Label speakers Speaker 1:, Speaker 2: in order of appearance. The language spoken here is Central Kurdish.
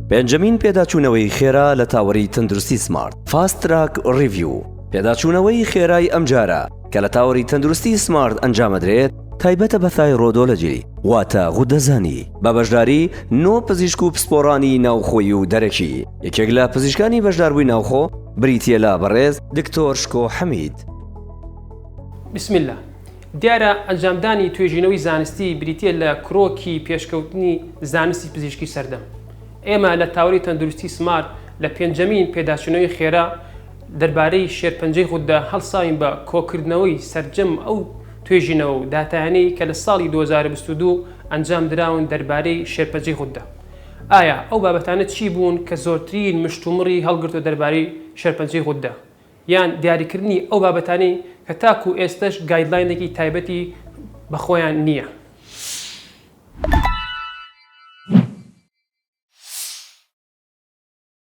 Speaker 1: پێنجەمین پێداچوونەوەی خێرا لە تاوەری تەندروستی سمارت فاست تراک ریڤیو. پێداچوونەوەی خێرای ئەم جارە کە لە تاوەری تەندروستی سمارت ئەنجامەدرێت تایبەتە بە تایڕۆدۆلۆجی واتە غودەزانی بە بەشداری 9 پزیشک و پسپۆڕانی ناوخۆیی و دەرەکی. یەکێک لە پزیشکانی بەشداربووی ناوخۆ بریتیە لە بەڕێز دکتۆر شکۆ حەمید.
Speaker 2: بسم الله. دیارە ئەنجامدانی توێژینەوەی زانستی بریتیە لە کڕۆکی پێشکەوتنی زانستی پزیشکی سەردەم. ئێمە لە تاوەری تەندروستی سمارت لە پێنجەمین پێداچوونەوەی خێرا دەربارەی شێرپەنجەی خوددا هەڵساوین بە کۆکردنەوەی سەرجەم ئەو توێژینەوە و داتانەی کە لە ساڵی 2022 ئەنجام دراون دەربارەی شێرپەنجەی خوددا. ئایا ئەو بابەتانە چی بوون کە زۆرترین مشتومڕی هەڵگرتو دەربارەی شێرپەنجەی خوددا، یان دیاریکردنی ئەو بابەتانەی کە تاکو ئێستش گایدلاینێکی تایبەتی بەخۆیان نییە؟